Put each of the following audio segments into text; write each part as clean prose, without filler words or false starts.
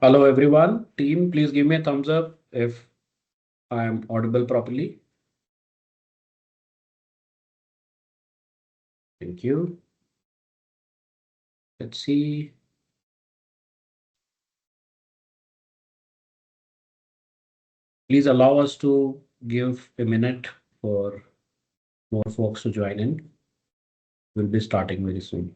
Hello everyone. Team, please give me a thumbs up if I am audible properly. Thank you. Let's see. Please allow us to give a minute for more folks to join in. We'll be starting very soon.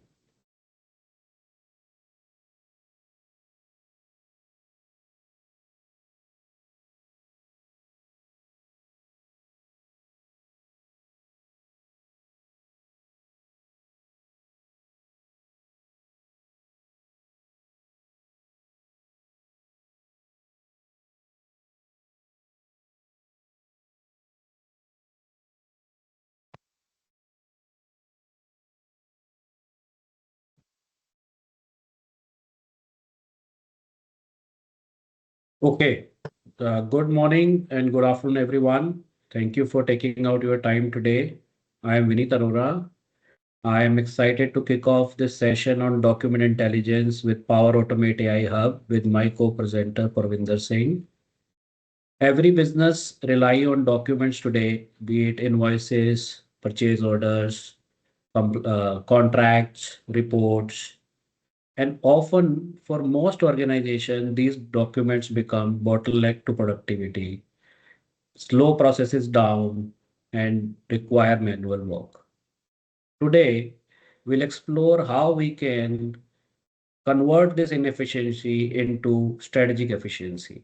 Okay. Good morning and good afternoon, everyone. Thank you for taking out your time today. I am Vineet Arora. I am excited to kick off this session on document intelligence with Power Automate AI Hub with my co-presenter Porvinder Singh. Every business rely on documents today, be it invoices, purchase orders, contracts, reports, and often for most organizations, these documents become bottleneck to productivity, slow processes down, and require manual work. Today, we'll explore how we can convert this inefficiency into strategic efficiency,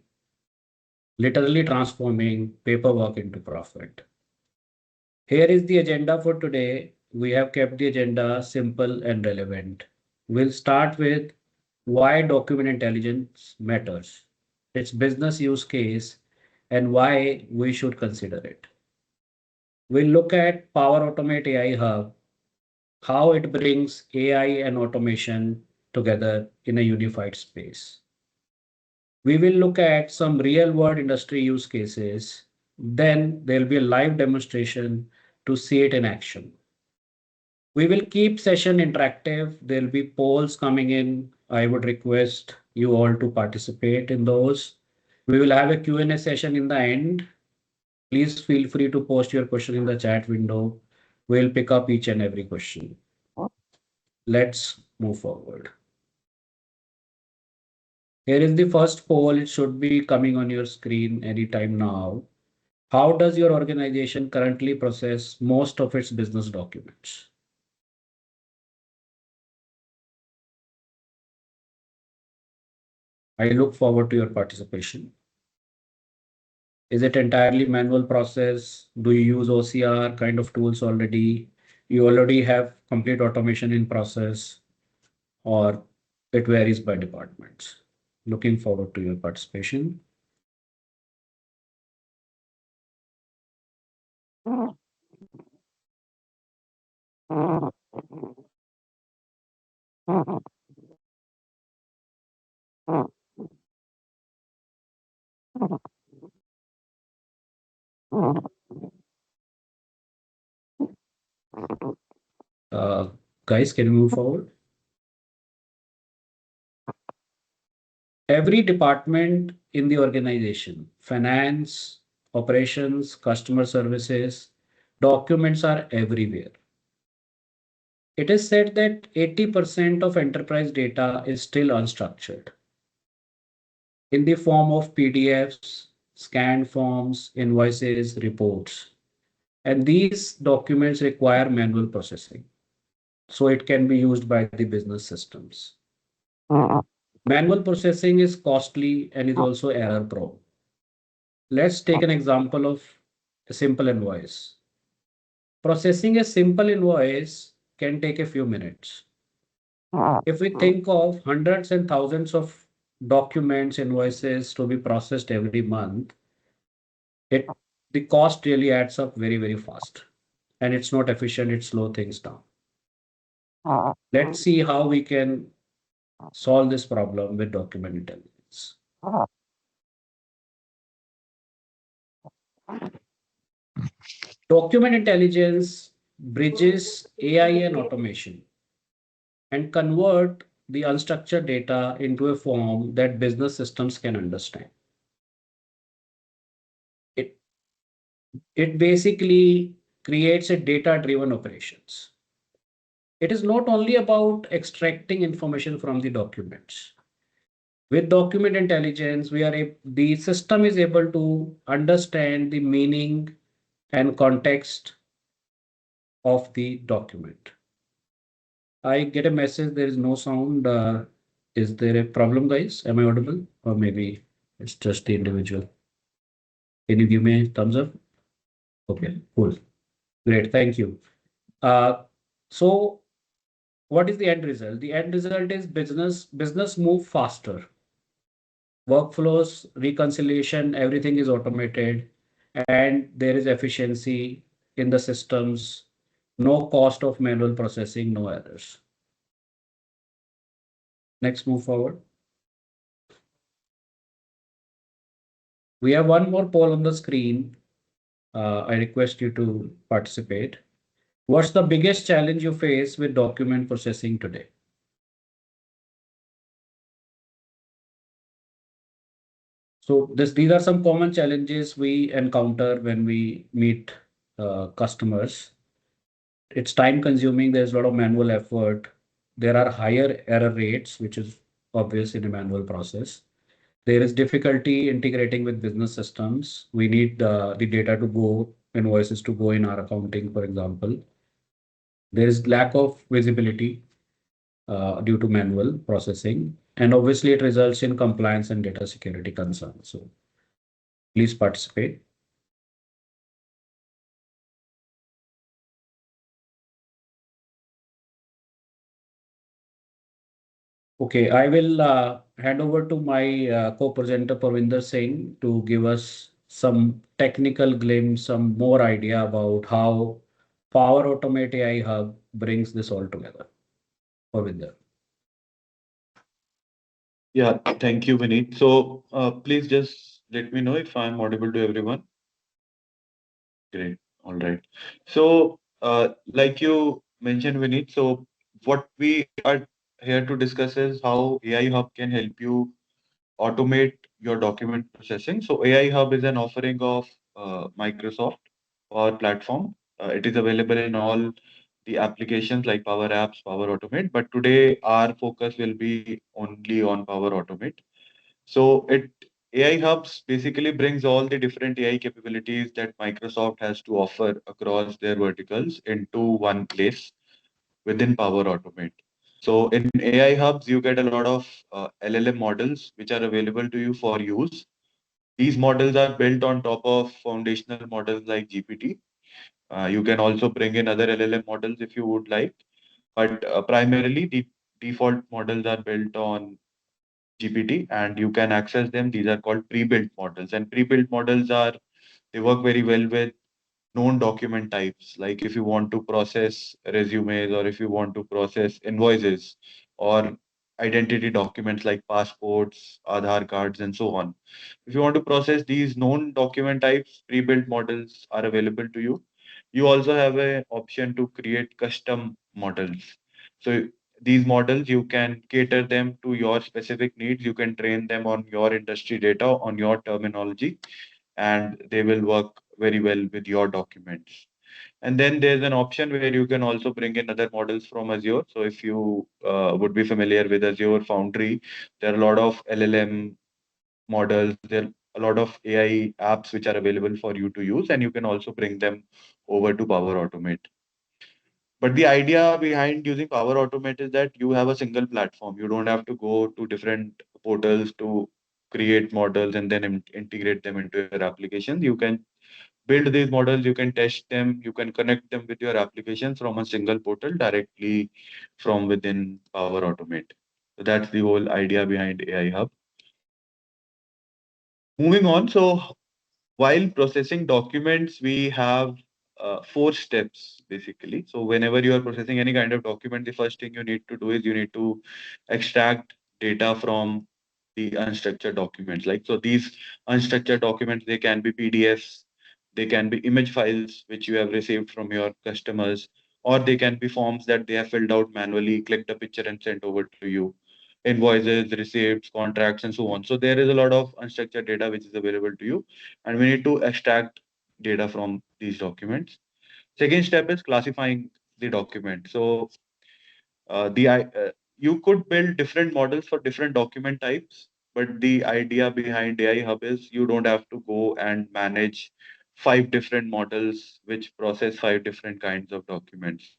literally transforming paperwork into profit. Here is the agenda for today. We have kept the agenda simple and relevant. We'll start with why document intelligence matters, its business use case, and why we should consider it. We'll look at Power Automate AI Hub, how it brings AI and automation together in a unified space. We will look at some real world industry use cases. Then there'll be a live demonstration to see it in action. We will keep session interactive. There'll be polls coming in. I would request you all to participate in those. We will have a Q&A session in the end. Please feel free to post your question in the chat window. We'll pick up each and every question. Let's move forward. Here is the first poll. It should be coming on your screen anytime now. How does your organization currently process most of its business documents? I look forward to your participation. Is it entirely manual process? Do you use OCR kind of tools already? You already have complete automation in process, or it varies by departments? Looking forward to your participation. Uh, Guys, can you move forward? Every department in the organization, finance, operations, customer services, documents are everywhere. It is said that 80% of enterprise data is still unstructured in the form of PDFs, scanned forms, invoices, reports. And these documents require manual processing, so it can be used by the business systems. Manual processing is costly and is also error prone. Let's take an example of a simple invoice. Processing a simple invoice can take a few minutes. If we think of hundreds and thousands of documents, invoices to be processed every month, the cost really adds up very, very fast. And it's not efficient, it slows things down. Let's see how we can solve this problem with document intelligence. Document intelligence bridges AI and automation and convert the unstructured data into a form that business systems can understand. It, it basically creates a data-driven operations. It is not only about extracting information from the documents. With document intelligence, the system is able to understand the meaning and context of the document. I get a message, there is no sound. Is there a problem, guys? Am I audible? Or maybe it's just the individual. Can you give me a thumbs up? Okay, cool. Great, thank you. Uh, so what is the end result? The end result is business move faster. Workflows, reconciliation, everything is automated and there is efficiency in the systems, no cost of manual processing, no errors. Next, move forward. We have one more poll on the screen. I request you to participate. What's the biggest challenge you face with document processing today? So these are some common challenges we encounter when we meet customers. It's time consuming. There's a lot of manual effort. There are higher error rates, which is obvious in a manual process. There is difficulty integrating with business systems. We need the data to go, invoices to go in our accounting, for example. There is lack of visibility due to manual processing. And obviously, it results in compliance and data security concerns. So please participate. Okay, I will hand over to my co-presenter Porvinder Singh to give us some technical glimpse, some more idea about how Power Automate AI Hub brings this all together. Porvinder. Yeah, thank you, Vineet. So please just let me know if I'm audible to everyone. Great. All right. So, like you mentioned, Vineet, so what we are here to discuss is how AI Hub can help you automate your document processing. So, AI Hub is an offering of Microsoft Power Platform. It is available in all the applications like Power Apps, Power Automate. But today, our focus will be only on Power Automate. So it AI Hubs basically brings all the different AI capabilities that Microsoft has to offer across their verticals into one place within Power Automate. So in AI Hubs, you get a lot of LLM models which are available to you for use. These models are built on top of foundational models like GPT. You can also bring in other LLM models if you would like, but primarily the default models are built on GPT and you can access them. These are called pre-built models. And pre-built models are, they work very well with known document types. Like if you want to process resumes or if you want to process invoices or identity documents like passports, Aadhaar cards, and so on. If you want to process these known document types, pre-built models are available to you. You also have an option to create custom models. So these models, you can cater them to your specific needs. You can train them on your industry data, on your terminology, and they will work very well with your documents. And then there's an option where you can also bring in other models from Azure. So if you would be familiar with Azure Foundry, there are a lot of LLM models, there are a lot of AI apps which are available for you to use, and you can also bring them over to Power Automate. But the idea behind using Power Automate is that you have a single platform. You don't have to go to different portals to create models and then integrate them into your applications. You can build these models, you can test them, you can connect them with your applications from a single portal directly from within Power Automate. So that's the whole idea behind AI Hub. Moving on, so while processing documents, we have four steps basically. So whenever you are processing any kind of document, the first thing you need to do is you need to extract data from the unstructured documents. Like so, these unstructured documents, they can be PDFs, they can be image files which you have received from your customers, or they can be forms that they have filled out manually, clicked a picture and sent over to you. Invoices, receipts, contracts, and so on. So there is a lot of unstructured data which is available to you, and we need to extract data from these documents. Second step is classifying the document. So you could build different models for different document types, but the idea behind AI Hub is you don't have to go and manage five different models which process five different kinds of documents.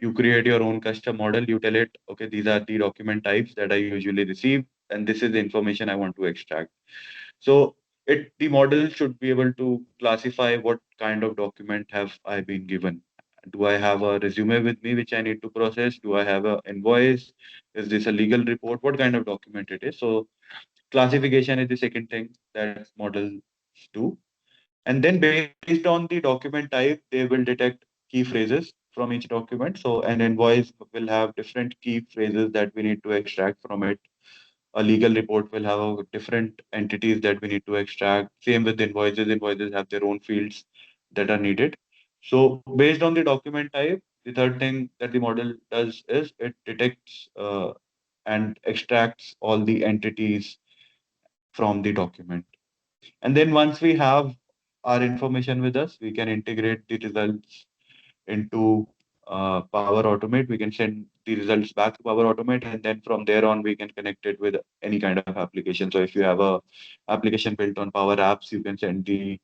You create your own custom model. You tell it, okay, these are the document types that I usually receive, and this is the information I want to extract. So the model should be able to classify what kind of document have I been given. Do I have a resume with me which I need to process? Do I have an invoice? Is this a legal report? What kind of document it is? So classification is the second thing that models do. And then based on the document type, they will detect key phrases from each document. So an invoice will have different key phrases that we need to extract from it. A legal report will have a different entities that we need to extract. Same with invoices. Invoices have their own fields that are needed. So based on the document type, the third thing that the model does is it detects and extracts all the entities from the document. And then once we have our information with us, we can integrate the results into Power Automate. We can send the results back to Power Automate, and then from there on, we can connect it with any kind of application. So if you have a application built on Power Apps, you can send the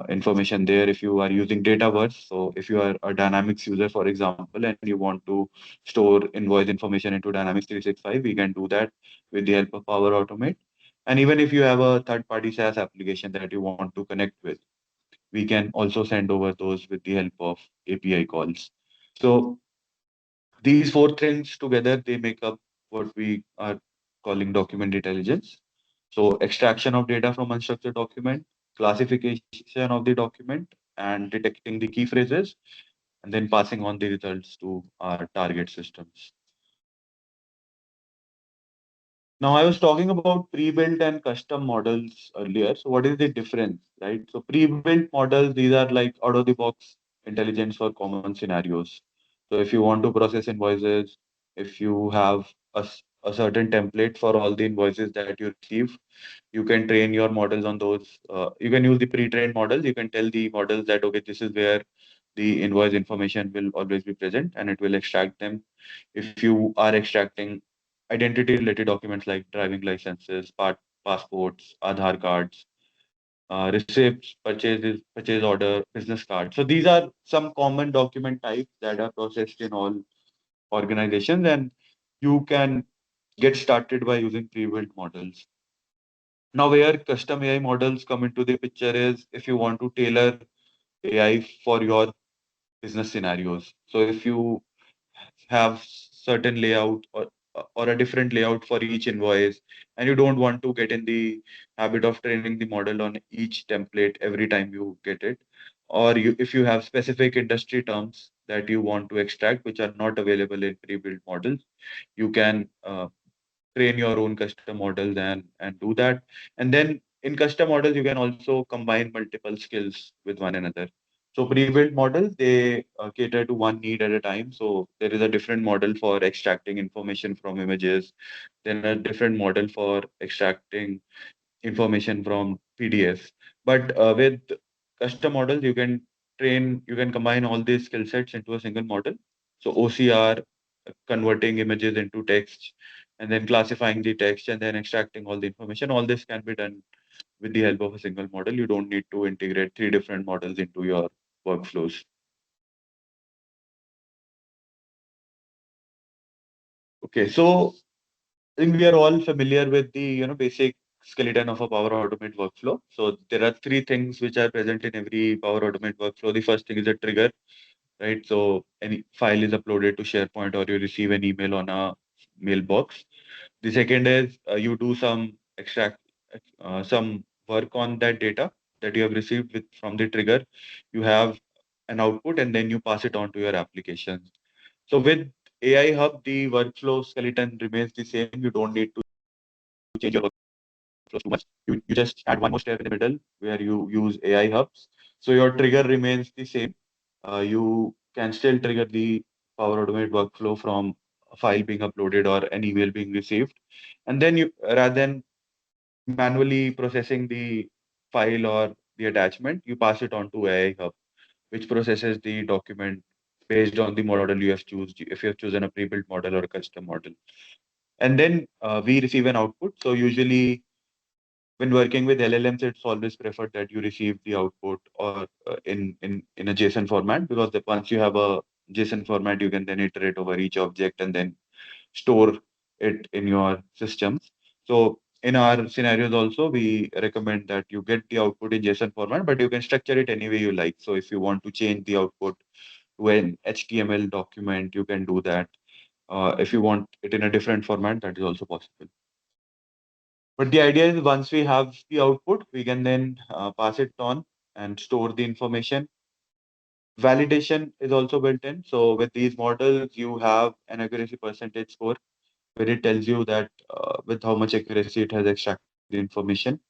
information there. If you are using Dataverse, so if you are a Dynamics user, for example, and you want to store invoice information into Dynamics 365, we can do that with the help of Power Automate. And even if you have a third-party SaaS application that you want to connect with, we can also send over those with the help of API calls. So these four things together, they make up what we are calling document intelligence. So extraction of data from unstructured document, classification of the document, and detecting the key phrases, and then passing on the results to our target systems. Now, I was talking about pre-built and custom models earlier. So what is the difference, right? So pre-built models, these are like out-of-the-box intelligence for common scenarios. So if you want to process invoices, if you have a certain template for all the invoices that you receive, you can train your models on those. You can use the pre-trained models. You can tell the models that, okay, this is where the invoice information will always be present and it will extract them. If you are extracting identity related documents like driving licenses, passports, Aadhaar cards, receipts, purchase order, business cards. So these are some common document types that are processed in all organizations, and you can get started by using pre-built models. Now, where custom AI models come into the picture is if you want to tailor AI for your business scenarios. So if you have certain layout or a different layout for each invoice, and you don't want to get in the habit of training the model on each template every time you get it, or if you have specific industry terms that you want to extract which are not available in pre-built models, you can train your own custom models and do that. And then in custom models, you can also combine multiple skills with one another. So pre-built models, they cater to one need at a time. So there is a different model for extracting information from images, then a different model for extracting information from PDFs. But with custom models, you can combine all these skill sets into a single model. So OCR, converting images into text, and then classifying the text, and then extracting all the information. All this can be done with the help of a single model. You don't need to integrate three different models into your workflows. Okay, so I think we are all familiar with the basic skeleton of a Power Automate workflow. So there are three things which are present in every Power Automate workflow. The first thing is a trigger, right? So any file is uploaded to SharePoint or you receive an email on a mailbox. The second is you do some work on that data that you have received from the trigger. You have an output and then you pass it on to your application. So with AI Hub, the workflow skeleton remains the same. You don't need to change your workflows too much. You just add one more step in the middle where you use AI Hubs. So your trigger remains the same. You can still trigger the Power Automate workflow from a file being uploaded or an email being received. And then you, rather than manually processing the file or the attachment, you pass it on to AI Hub, which processes the document based on the model you have chosen, if you have chosen a pre-built model or a custom model. And then we receive an output. So usually when working with LLMs, it's always preferred that you receive the output or in a JSON format, because once you have a JSON format, you can then iterate over each object and then store it in your systems. So in our scenarios also, we recommend that you get the output in JSON format, but you can structure it any way you like. So if you want to change the output to an HTML document, you can do that. If you want it in a different format, that is also possible. But the idea is once we have the output, we can then pass it on and store the information. Validation is also built in. So with these models, you have an accuracy percentage score where it tells you that with how much accuracy it has extracted the information.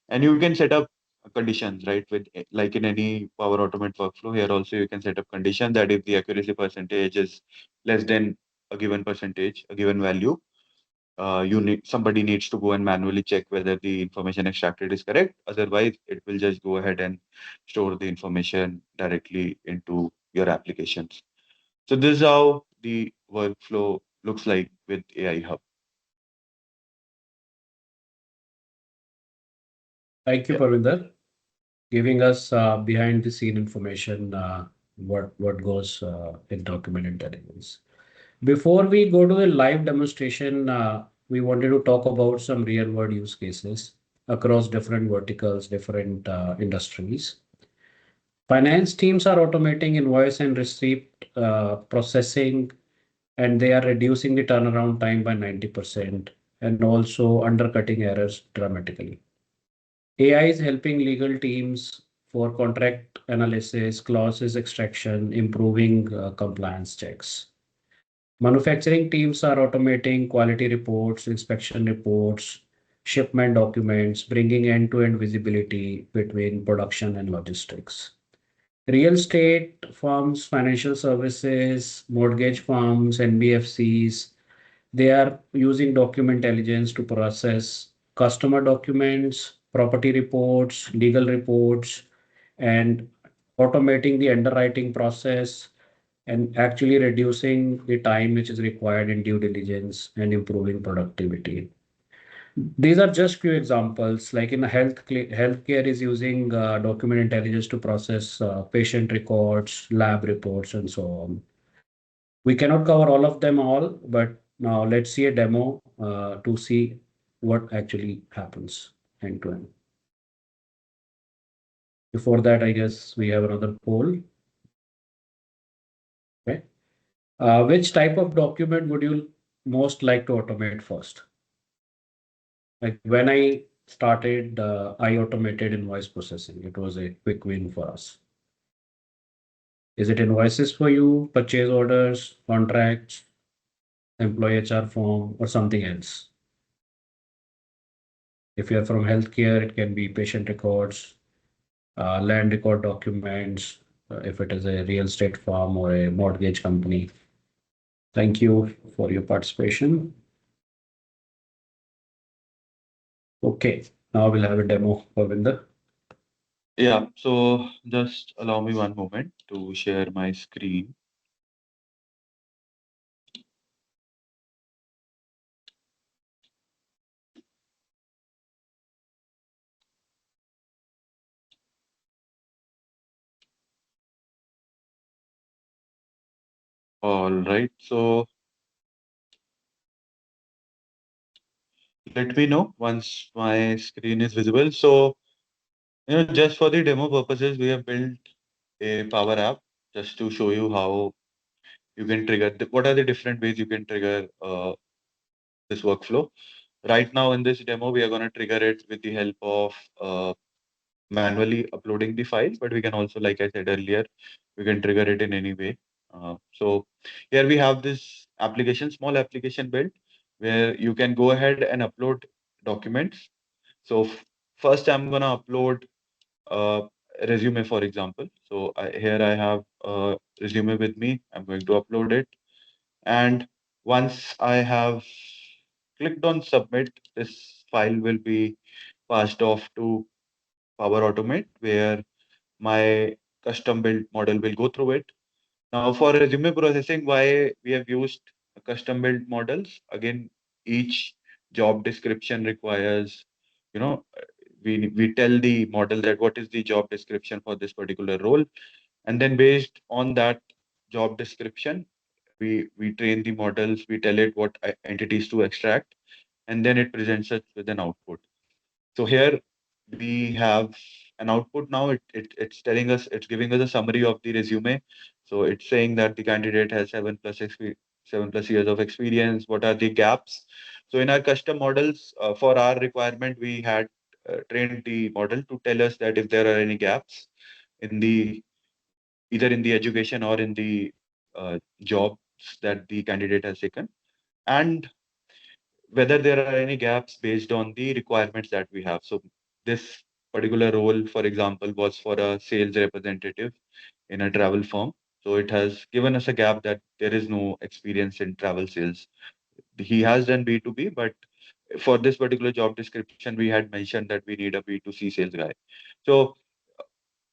And you can set up conditions, right? Like in any Power Automate workflow, here also you can set up condition that if the accuracy percentage is less than a given percentage, a given value, somebody needs to go and manually check whether the information extracted is correct. Otherwise, it will just go ahead and store the information directly into your applications. So this is how the workflow looks like with AI Hub. Thank you, Yeah. Parvinder, giving us behind the scene information, what goes in document intelligence. Before we go to the live demonstration, we wanted to talk about some real world use cases across different verticals, different industries. Finance teams are automating invoice and receipt processing, and they are reducing the turnaround time by 90% and also undercutting errors dramatically. AI is helping legal teams for contract analysis, clauses extraction, improving compliance checks. Manufacturing teams are automating quality reports, inspection reports, shipment documents, bringing end-to-end visibility between production and logistics. Real estate firms, financial services, mortgage firms, NBFCs, they are using document intelligence to process customer documents, property reports, legal reports, and automating the underwriting process and actually reducing the time which is required in due diligence and improving productivity. These are just few examples. Like in the healthcare is using document intelligence to process patient records, lab reports, and so on. We cannot cover all of them all, but now let's see a demo to see what actually happens end to end. Before that, I guess we have another poll. Okay. Which type of document would you most like to automate first? Like when I started, I automated invoice processing. It was a quick win for us. Is it invoices for you, purchase orders, contracts, employee HR form, or something else? If you're from healthcare, it can be patient records, land record documents, if it is a real estate firm or a mortgage company. Thank you for your participation. Okay, now we'll have a demo, Porvinder. Yeah. So just allow me one moment to share my screen. All right. So let me know once my screen is visible. So, just for the demo purposes, we have built a Power App just to show you how you can trigger, what are the different ways you can trigger this workflow. Right now in this demo, we are going to trigger it with the help of manually uploading the file, but we can also, like I said earlier, we can trigger it in any way. So here we have this application, small application built where you can go ahead and upload documents. So first I'm going to upload uh, resume, for example. So here I have resume with me. I'm going to upload it. And once I have clicked on submit, this file will be passed off to Power Automate, where my custom built model will go through it. Now, for resume processing, why we have used custom built models? Again, each job description requires, you know, we tell the model that what is the job description for this particular role, and then based on that job description, we train the models, we tell it what entities to extract, and then it presents us with an output. So here we have an output now. It's telling us, it's giving us a summary of the resume. So it's saying that the candidate has 7+ years of experience. What are the gaps? So in our custom models, for our requirement, we had trained the model to tell us that if there are any gaps in the either in the education or in the jobs that the candidate has taken, and whether there are any gaps based on the requirements that we have. So this particular role, for example, was for a sales representative in a travel firm. So it has given us a gap that there is no experience in travel sales. He has done B2B, but for this particular job description, we had mentioned that we need a B2C sales guy. So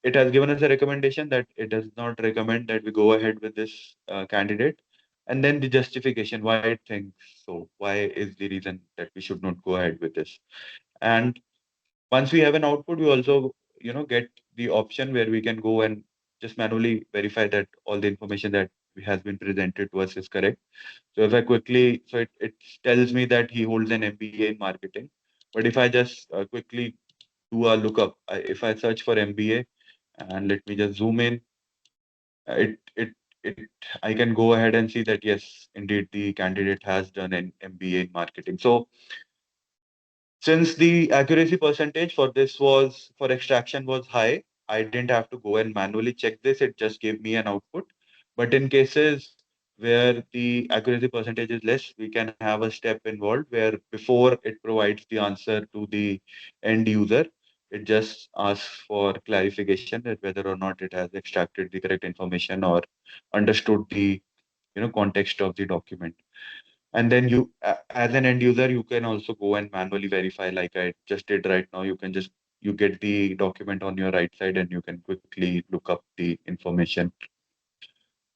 it has given us a recommendation that it does not recommend that we go ahead with this candidate. And then the justification why it thinks so, why is the reason that we should not go ahead with this. And once we have an output, we also get the option where we can go and just manually verify that all the information that has been presented to us is correct. So if I quickly, so it tells me that he holds an MBA in marketing. But if I just quickly do a lookup, if I search for MBA, and let me just zoom in, it I can go ahead and see that yes, indeed the candidate has done an MBA in marketing. So since the accuracy percentage for this was for extraction was high, I didn't have to go and manually check this. It just gave me an output. But in cases where the accuracy percentage is less, we can have a step involved where before it provides the answer to the end user, it just asks for clarification that whether or not it has extracted the correct information or understood the context of the document. And then as an end user, you can also go and manually verify like I just did right now. You get the document on your right side and you can quickly look up the information.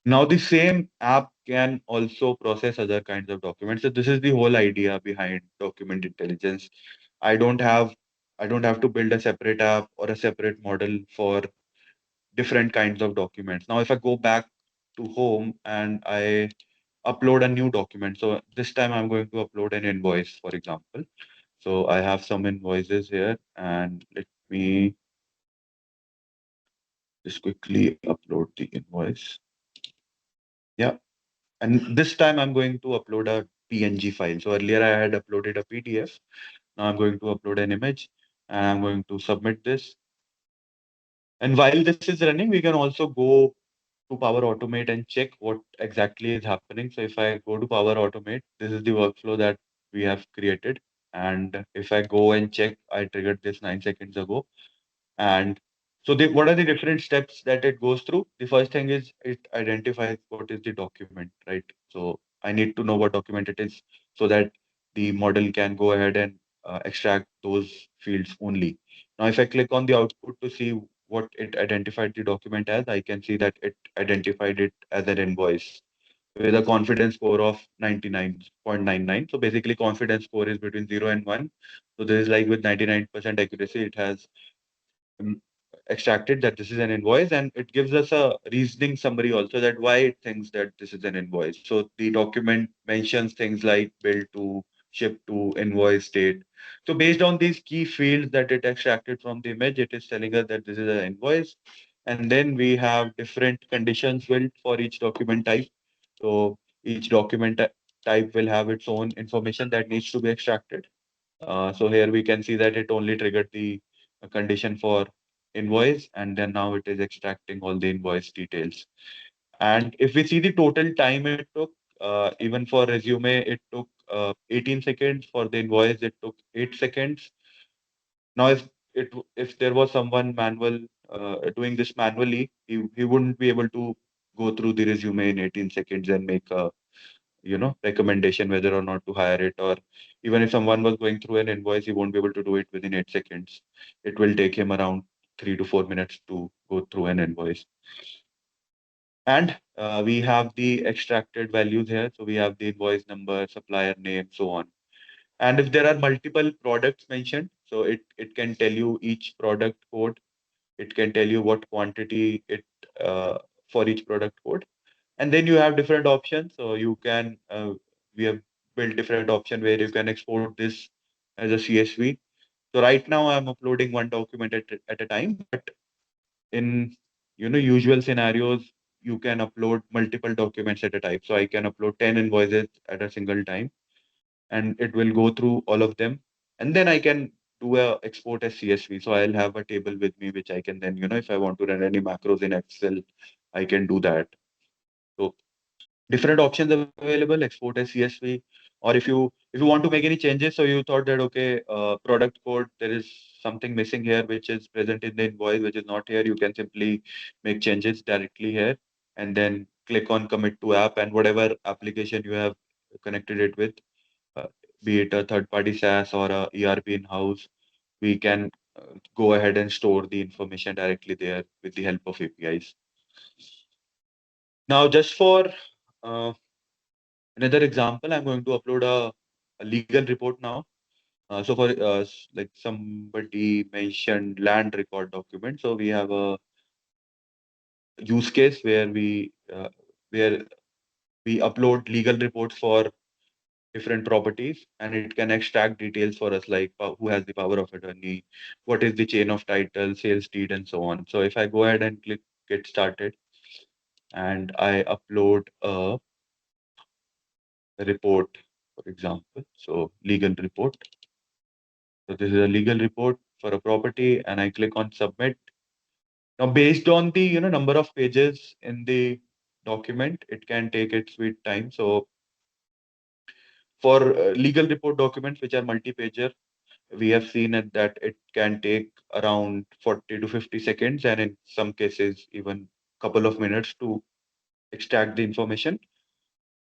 Now the same app can also process other kinds of documents. So this is the whole idea behind document intelligence. I don't have i don't have to build a separate app or a separate model for different kinds of documents. Now if I go back to home and I upload a new document. So this time I'm going to upload an invoice, for example. So I have some invoices here, and let me just quickly upload the invoice. Yeah. And this time I'm going to upload a PNG file. So earlier I had uploaded a PDF. Now I'm going to upload an image and I'm going to submit this. And while this is running, we can also go to Power Automate and check what exactly is happening. So if I go to Power Automate, this is the workflow that we have created. And if I go and check, I triggered this 9 seconds ago. And so what are the different steps that it goes through? The first thing is it identifies what is the document, right? So I need to know what document it is so that the model can go ahead and extract those fields only. Now, if I click on the output to see what it identified the document as, I can see that it identified it as an invoice with a confidence score of 99.99. So basically, confidence score is between 0 and 1. So this is like with 99% accuracy, it has um, extracted that this is an invoice, and it gives us a reasoning summary also that why it thinks that this is an invoice. So the document mentions things like bill to, ship to, invoice date. So based on these key fields that it extracted from the image, it is telling us that this is an invoice. And then we have different conditions built for each document type. So each document type will have its own information that needs to be extracted. So here we can see that it only triggered the condition for invoice, and then now it is extracting all the invoice details. And if we see the total time it took, even for resume, it took 18 seconds. For the invoice, it took 8 seconds. Now, if there was someone manual doing this manually, he wouldn't be able to go through the resume in 18 seconds and make a recommendation whether or not to hire it. Or even if someone was going through an invoice, he won't be able to do it within 8 seconds. It will take him around 3 to 4 minutes to go through an invoice. And we have the extracted values here. So we have the invoice number, supplier name, so on. And if there are multiple products mentioned, so it can tell you each product code. It can tell you what quantity it uh, for each product code. And then you have different options. So you can we have built different option where you can export this as a CSV. So right now I'm uploading one document at a time, but in usual scenarios you can upload multiple documents at a time. So I can upload 10 invoices at a single time, and it will go through all of them, and then I can do a export as CSV. So I'll have a table with me which I can then, if I want to run any macros in Excel, I can do that. So different options available, export as CSV. Or if you want to make any changes, so you thought that okay, product code, there is something missing here which is present in the invoice which is not here, you can simply make changes directly here, and then click on commit to app, and whatever application you have connected it with, uh, be it a third party SaaS or a ERP in house, we can go ahead and store the information directly there with the help of APIs. Now, just for uh, another example, I'm going to upload a legal report now. So for like somebody mentioned land record document. So we have a use case where we upload legal reports for different properties, and it can extract details for us like who has the power of attorney, what is the chain of title, sales deed, and so on. So if I go ahead and click get started and I upload a report, for example, so legal report. So this is a legal report for a property, and I click on submit. Now, based on the number of pages in the document, it can take its sweet time. So for legal report documents which are multi-pager, we have seen that it can take around 40 to 50 seconds, and in some cases even couple of minutes to extract the information.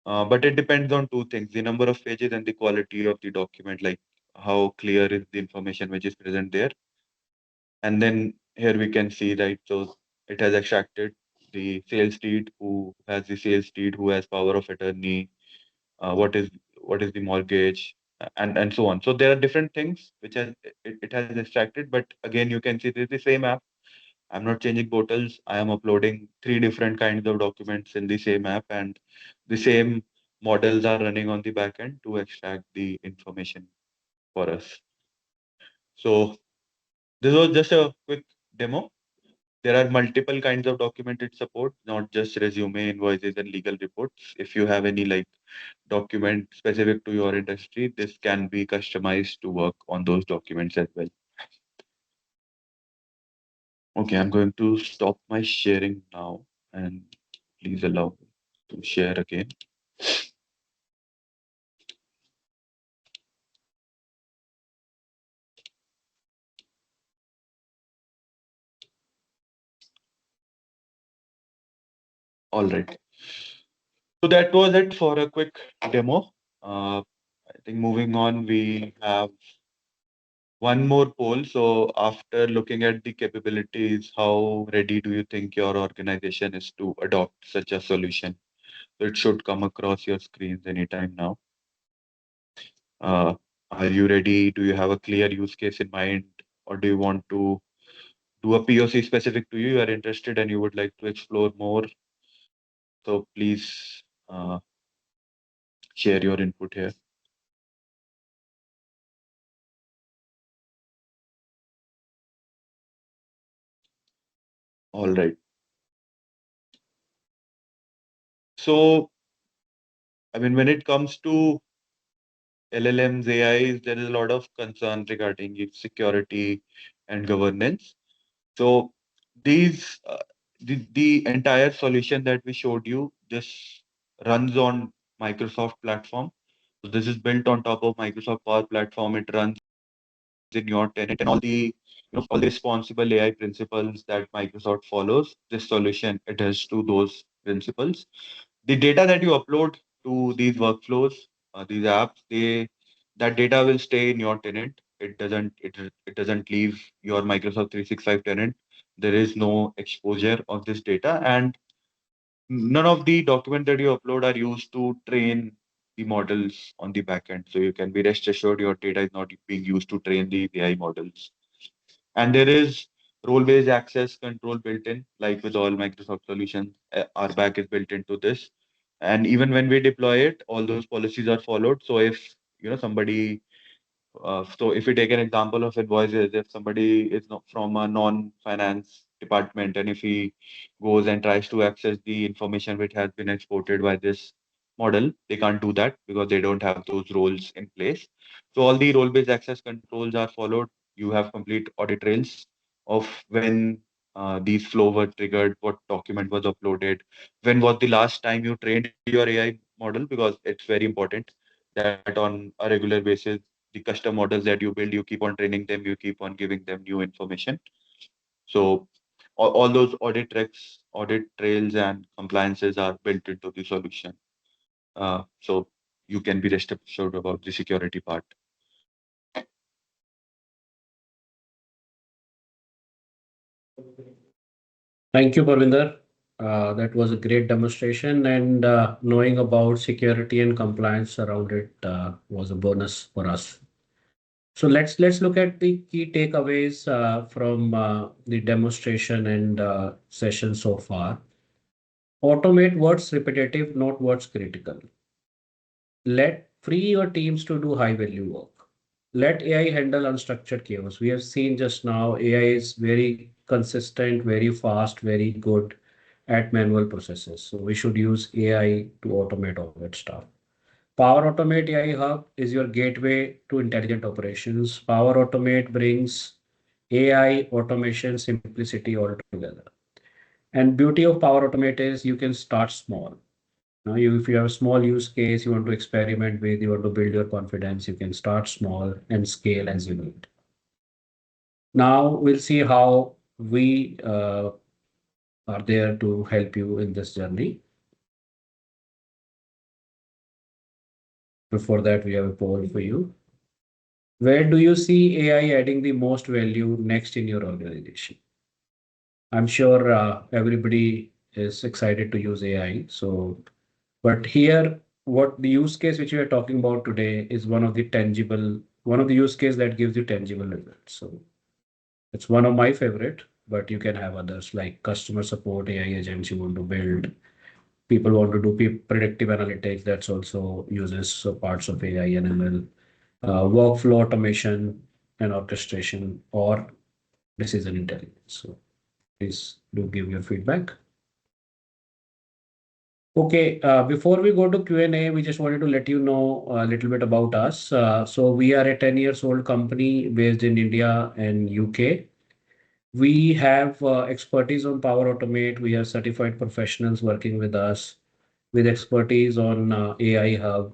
But it depends on two things: the number of pages and the quality of the document, like how clear is the information which is present there. And then here we can see, right, so it has extracted the sales deed, who has the sales deed, who has power of attorney, what is the mortgage, and so on. So there are different things which it has extracted, but again you can see this is the same app. I'm not changing portals. I am uploading three different kinds of documents in the same app, and the same models are running on the backend to extract the information for us. So this was just a quick demo. There are multiple kinds of document it supports, not just resume, invoices, and legal reports. If you have any like document specific to your industry, this can be customized to work on those documents as well. Okay, I'm going to stop my sharing now, and please allow me to share again. All right. So that was it for a quick demo. I think moving on, we have one more poll. So after looking at the capabilities, how ready do you think your organization is to adopt such a solution? So it should come across your screens anytime now. Uh, are you ready? Do you have a clear use case in mind, or do you want to do a POC specific to you? You are interested and you would like to explore more. So please share your input here. All right. So, I mean, when it comes to LLMs, AIs, there is a lot of concern regarding its security and governance. So, these the entire solution that we showed you, this runs on Microsoft platform. So this is built on top of Microsoft Power Platform. It runs in your tenant, and all the responsible AI principles that Microsoft follows. This solution adheres to those principles. The data that you upload to these workflows, these apps, that data will stay in your tenant. It doesn't leave your Microsoft 365 tenant. There is no exposure of this data, and none of the documents that you upload are used to train the models on the backend. So you can be rest assured your data is not being used to train the AI models. And there is role-based access control built in, like with all Microsoft solutions, RBAC is built into this. And even when we deploy it, all those policies are followed. So if somebody so if we take an example of invoices, if somebody is not from a non-finance department and if he goes and tries to access the information which has been exported by this model, they can't do that because they don't have those roles in place. So all the role-based access controls are followed. You have complete audit trails of when these flow were triggered, what document was uploaded, when was the last time you trained your AI model, because it's very important that on a regular basis the custom models that you build, you keep on training them, you keep on giving them new information. So all those audit tracks, audit trails, and compliances are built into the solution. So you can be rest assured about the security part. Thank you, Porvinder. That was a great demonstration, and knowing about security and compliance around it was a bonus for us. So let's look at the key takeaways from the demonstration and session so far. Automate what's repetitive, not what's critical. Let free your teams to do high value work. Let AI handle unstructured chaos. We have seen just now AI is very consistent, very fast, very good at manual processes. So we should use AI to automate all that stuff. Power Automate AI Hub is your gateway to intelligent operations. Power Automate brings AI automation simplicity all together. And beauty of Power Automate is you can start small. Now, if you have a small use case you want to experiment with, you want to build your confidence, you can start small and scale as you need. Now we'll see how we are there to help you in this journey. Before that, we have a poll for you. Where do you see AI adding the most value next in your organization? I'm sure everybody is excited to use AI. So, but here, what the use case which we are talking about today is one of the use case that gives you tangible results. So it's one of my favorite, but you can have others like customer support AI agents you want to build. People want to do predictive analytics. That's also uses parts of AI and ML, workflow automation and orchestration or decision intelligence. So please do give your feedback. Okay, before we go to Q&A, we just wanted to let you know a little bit about us. So we are a 10 years old company based in India and UK. We have expertise on Power Automate. We have certified professionals working with us with expertise on AI Hub,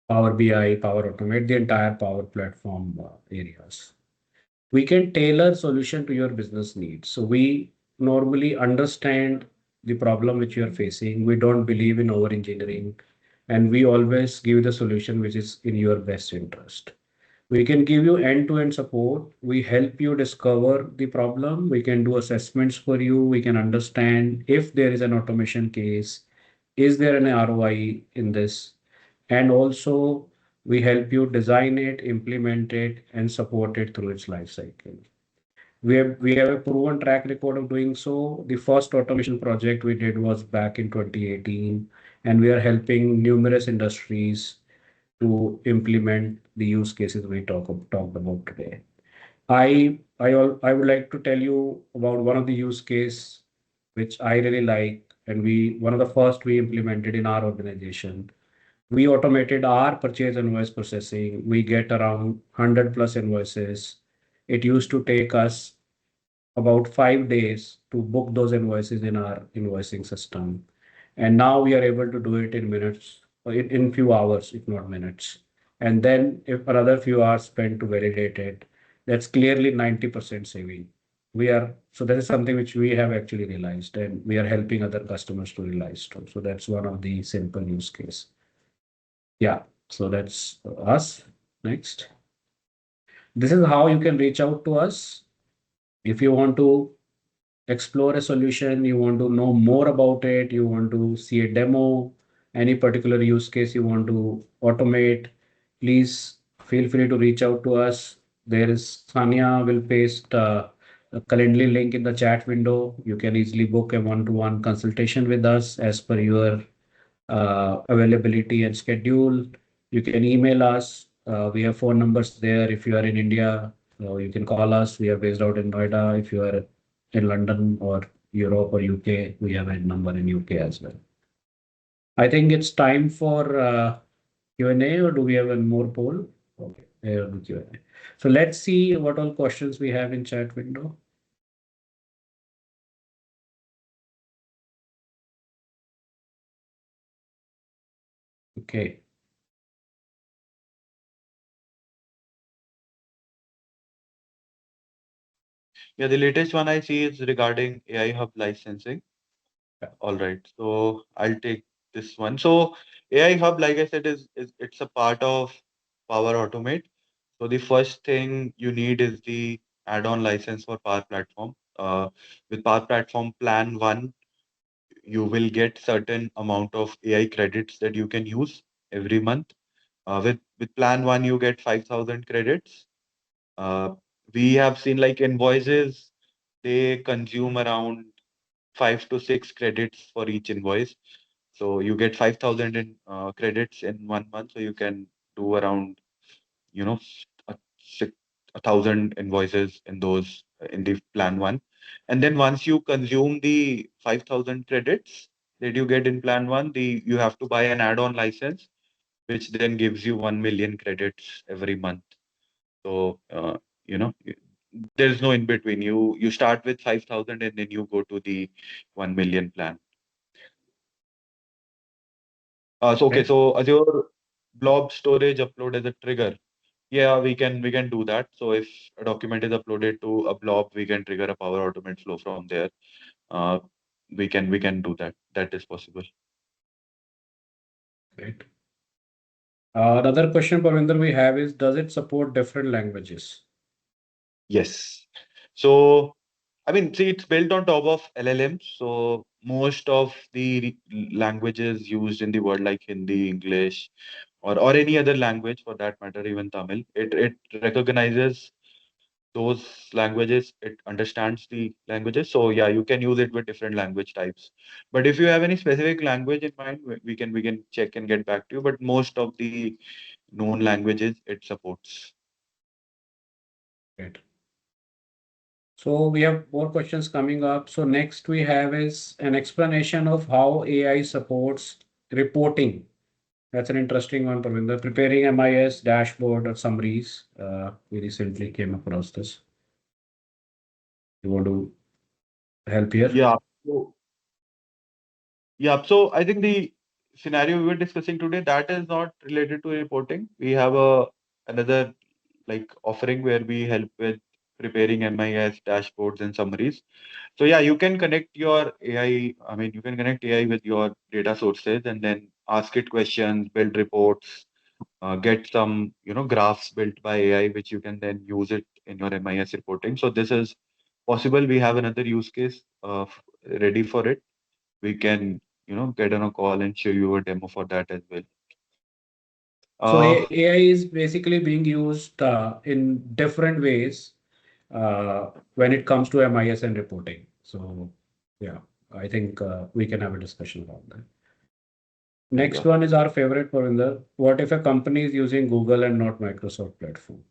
Power BI, Power Automate, the entire Power Platform areas. We can tailor solution to your business needs. So we normally understand the problem which you are facing. We don't believe in over engineering, and we always give the solution which is in your best interest. We can give you end-to-end support. We help you discover the problem. We can do assessments for you. We can understand if there is an automation case, is there an ROI in this? And also we help you design it, implement it, and support it through its life cycle. We have a proven track record of doing so. The first automation project we did was back in 2018, and we are helping numerous industries to implement the use cases we talked about today. I would like to tell you about one of the use case which I really like, and we one of the first we implemented in our organization. We automated our purchase invoice processing. We get around 100 plus invoices. It used to take us about 5 days to book those invoices in our invoicing system. And now we are able to do it in minutes, or in few hours, if not minutes. And then if another few hours spent to validate it, that's clearly 90% saving we are so that is something which we have actually realized, and we are helping other customers to realize too. So that's one of the simple use case. Yeah, so that's us. Next, this is how you can reach out to us if you want to explore a solution, you want to know more about it, you want to see a demo, any particular use case you want to automate, please feel free to reach out to us. There is Sania will paste a Calendly link in the chat window. You can easily book a one-to-one consultation with us as per your availability and schedule. You can email us. We have phone numbers there. If you are in India, you can call us. We are based out in Noida. If you are in London or Europe or UK, we have a number in UK as well. I think it's time for Q&A, or do we have a more poll? Okay, here the Q&A. So let's see what all questions we have in chat window. Okay. Yeah, the latest one I see is regarding AI Hub licensing. All right, so I'll take this one. So AI Hub, like I said, is it's a part of Power Automate. So the first thing you need is the add-on license for Power Platform. With Power Platform Plan 1, you will get certain amount of AI credits that you can use every month. With Plan 1, you get 5,000 credits. Uh, we have seen like invoices, they consume around 5 to 6 credits for each invoice. So you get 5,000 in credits in 1 month. So you can do around, you know, a, six, 1,000 invoices in those in the plan one. And then once you consume the 5,000 credits that you get in plan one, you have to buy an add-on license, which then gives you 1 million credits every month. So, you know, there's no in between. You start with 5,000 and then you go to the 1 million plan. So okay, Right. so Azure blob storage upload as a trigger. Yeah, we can do that. So if a document is uploaded to a blob, we can trigger a Power Automate flow from there. Uh, we can do that. That is possible. Right. Another question, Parvinder, we have is, does it support different languages? Yes. So I mean, see, it's built on top of LLMs. So most of the languages used in the world, like Hindi, English, or any other language for that matter, even Tamil, it recognizes those languages. It understands the languages. So yeah, you can use it with different language types. But if you have any specific language in mind, we can check and get back to you. But most of the known languages it supports. Right. So we have more questions coming up. So next we have is an explanation of how AI supports reporting. That's an interesting one, Parvinder. Preparing MIS dashboard or summaries. We recently came across this. You want to help here? Yeah. So yeah. So I think the scenario we were discussing today, that is not related to reporting. We have another like offering where we help with preparing MIS dashboards and summaries. So yeah, you can connect your AI. I mean, you can connect AI with your data sources and then ask it questions, build reports, get some graphs built by AI, which you can then use it in your MIS reporting. So this is possible. We have another use case ready for it. We can get on a call and show you a demo for that as well. So Uh, AI is basically being used in different ways when it comes to MIS and reporting. So yeah, I think we can have a discussion about that. Next yeah. one is our favorite, Parvinder. What if a company is using Google and not Microsoft platform?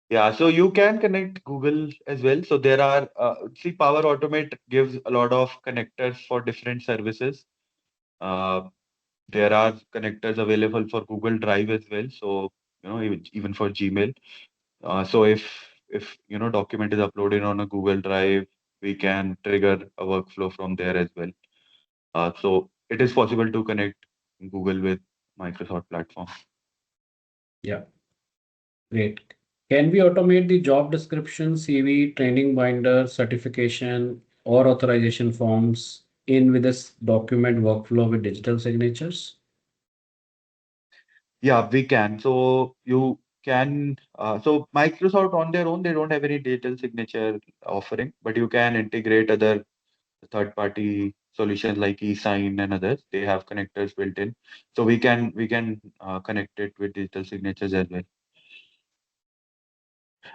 Yeah, so you can connect Google as well. So there are, see, Power Automate gives a lot of connectors for different services. Uh, there are connectors available for Google Drive as well. So, even for Gmail. So if document is uploaded on a Google Drive, we can trigger a workflow from there as well. So it is possible to connect Google with Microsoft platform. Yeah, great. Can we automate the job description, CV, training binder, certification, or authorization forms in with this document workflow with digital signatures? Yeah, we can. So you can, so Microsoft on their own, they don't have any digital signature offering, but you can integrate other third-party solutions like eSign and others. They have connectors built in, so we can connect it with digital signatures as well.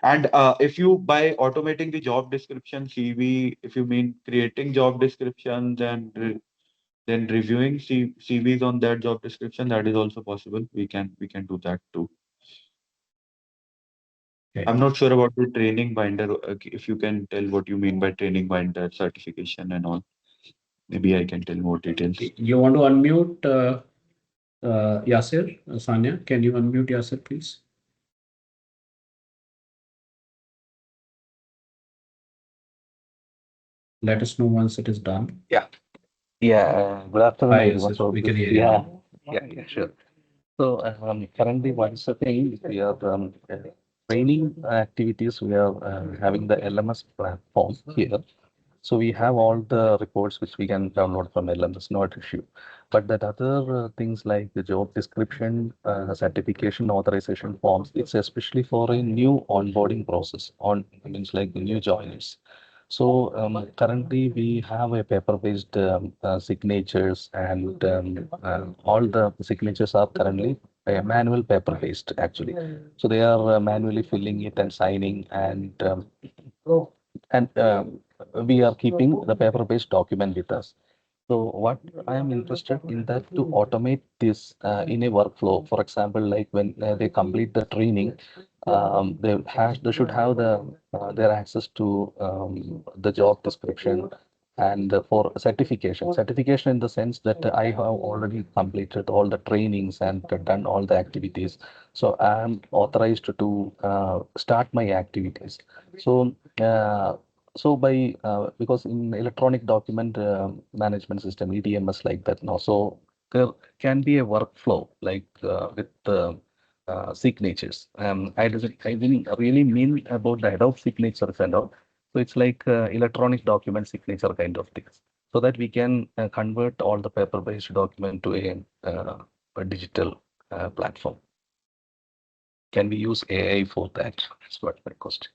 And if you by automating the job description CV, if you mean creating job descriptions and then reviewing CVs on that job description, that is also possible. We can do that too. Okay. I'm not sure about the training binder. If you can tell what you mean by training binder certification and all, maybe I can tell more details. You want to unmute Yasir? Sanya, can you unmute Yasir, please? Let us know once it is done. Yeah, yeah. Good afternoon, Hi, everyone. Yasir. So We can this, hear you yeah, now. yeah, sure. So currently, what is the thing? We are training activities. We are having the LMS platform here. So we have all the reports which we can download from LMS, not issue. But that other things like the job description, certification, authorization forms, it's especially for a new onboarding process on means like the new joiners. So currently we have a paper-based signatures and all the signatures are currently manual paper-based actually. So they are manually filling it and signing and we are keeping the paper-based document with us. So what I am interested in that to automate this in a workflow. For example, like when they complete the training, they should have their access to the job description and for certification. Certification in the sense that I have already completed all the trainings and done all the activities. So I am authorized to start my activities. So because in electronic document management system EDMS like that now, so there can be a workflow like with signatures. I didn't really mean about the Adobe signatures and all. So it's like electronic document signature kind of things, so that we can convert all the paper-based document to a digital platform. Can we use AI for that? That's what my question.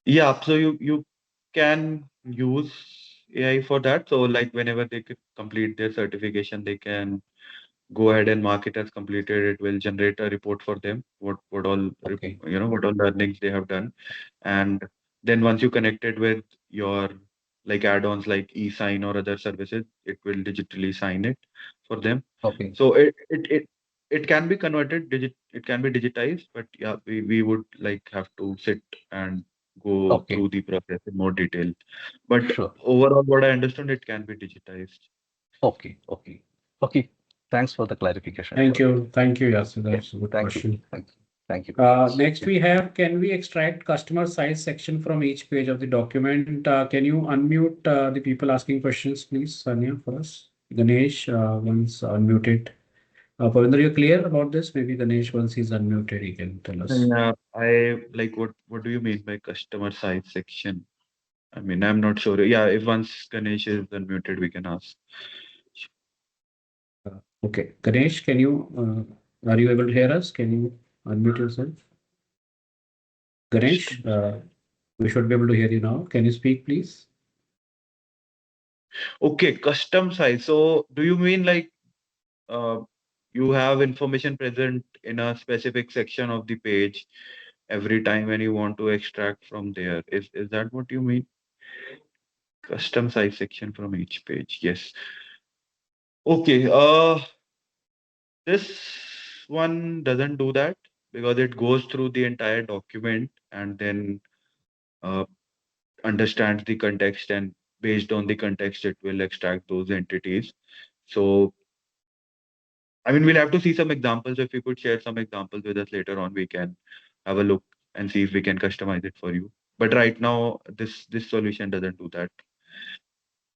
Yeah, so you can use AI for that. So like whenever they complete their certification, they can go ahead and mark it as completed. It will generate a report for them, what all Okay. what all learnings they have done. And then once you connect it with your like add-ons like e-sign or other services, it will digitally sign it for them. Okay. So it can be converted it can be digitized, but yeah, we would like have to sit and go Okay. through the process in more detail. But Sure. overall, what I understand, it can be digitized. Okay. Okay. Okay. Thanks for the clarification Thank for that. you. Thank you, Yasir. Yeah. That's a good Thank you. question. Thank you. Thank you very much. Next, we have, can we extract customer size section from each page of the document? Can you unmute the people asking questions, please, Sanya, for us? Ganesh, once unmuted. Porvinder, you clear about this? Maybe Ganesh, once he's unmuted, he can tell us. I like what do you mean by customer side section? I mean, I'm not sure. Yeah, if once Ganesh is unmuted, we can ask. Okay, Ganesh, are you able to hear us? Can you unmute yourself? Ganesh, Custom- we should be able to hear you now. Can you speak, please? Okay, custom size. So, do you mean like uh, you have information present in a specific section of the page every time when you want to extract from there? Is that what you mean? Custom size section from each page. Yes. Okay. This one doesn't do that because it goes through the entire document and then uh, understands the context, and based on the context it will extract those entities. So I mean, we'll have to see some examples. If you could share some examples with us later on, we can have a look and see if we can customize it for you. But right now this solution doesn't do that.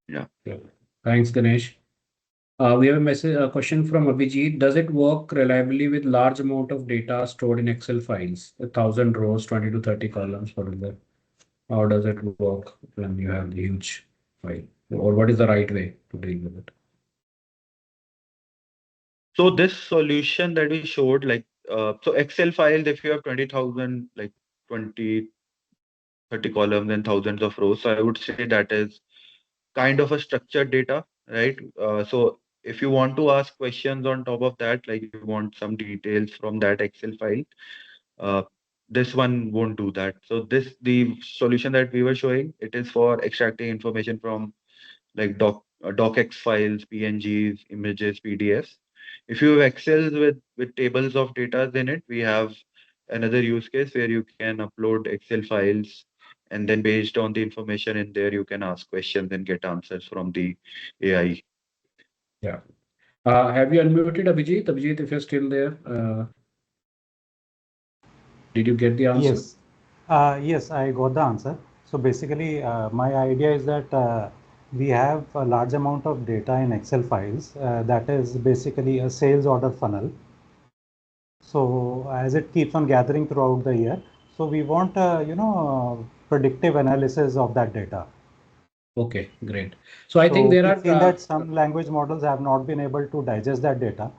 Yeah. Yeah. Thanks, Ganesh. We have a question from Abhijit. Does it work reliably with large amount of data stored in Excel files? 1,000 rows, 20 to 30 columns. What is that? How does it work when you have the huge file? Or what is the right way to deal with it? So this solution that we showed, like, so Excel files, if you have 20,000, like 20, 30 columns and thousands of rows, so I would say that is kind of a structured data, right? So if you want to ask questions on top of that, like you want some details from that Excel file, uh, this one won't do that. So the solution that we were showing, it is for extracting information from like docx files, PNGs, images, PDFs. If you have Excel with tables of data in it, we have another use case where you can upload Excel files, and then based on the information in there, you can ask questions and get answers from the AI. Yeah. Have you unmuted Abhijit? Abhijit, if you're still there, did you get the answer? Yes, yes, I got the answer. So basically, my idea is that we have a large amount of data in Excel files that is basically a sales order funnel. So as it keeps on gathering throughout the year, so we want predictive analysis of that data. Okay, great. So I think So there we've are seen that some language models have not been able to digest that data,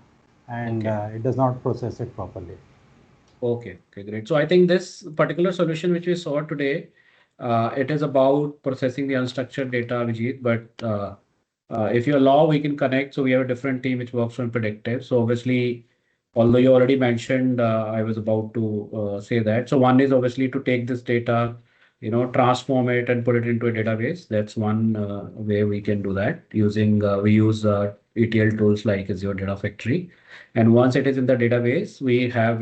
and okay. it does not process it properly. Okay, okay, great. So I think this particular solution which we saw today, it is about processing the unstructured data, Vijit, but if you allow, we can connect. So we have a different team which works on predictive. So obviously, although you already mentioned, I was about to say that. So one is obviously to take this data, transform it and put it into a database. That's one way we can do that using, we use ETL tools like Azure Data Factory. And once it is in the database, we have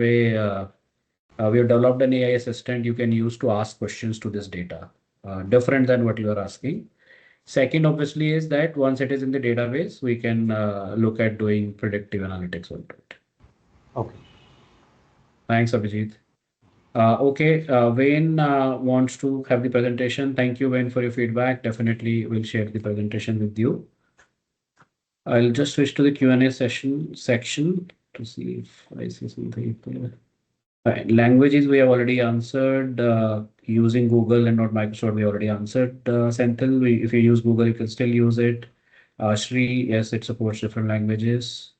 developed an AI assistant you can use to ask questions to this data, different than what you are asking. Second, obviously, is that once it is in the database, we can look at doing predictive analytics on it. Okay. Thanks, Abhijit. Okay, Wayne wants to have the presentation. Thank you, Wayne, for your feedback. Definitely, we'll share the presentation with you. I'll just switch to the Q&A section to see if I see something there. Languages we have already answered. Using Google and not Microsoft, we already answered. Senthil, if you use Google, you can still use it. Shri, yes, it supports different languages.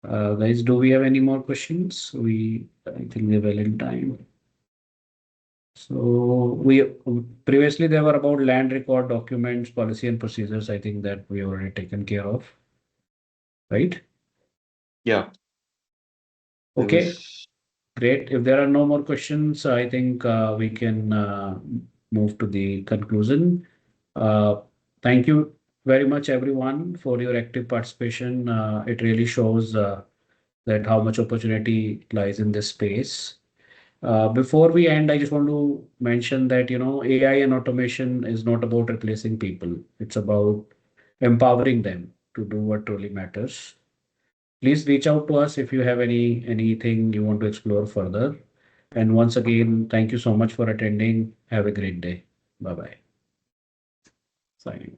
Guys, do we have any more questions? I think we're well in time. So we previously there were about land record documents, policy and procedures. I think that we already taken care of, right? Yeah, there Okay. was. Great. If there are no more questions, I think we can move to the conclusion. Uh, Thank you very much, everyone, for your active participation. It really shows that how much opportunity lies in this space. Before we end, I just want to mention that, AI and automation is not about replacing people. It's about empowering them to do what truly matters. Please reach out to us if you have anything you want to explore further. And once again, thank you so much for attending. Have a great day. Bye bye. Signing.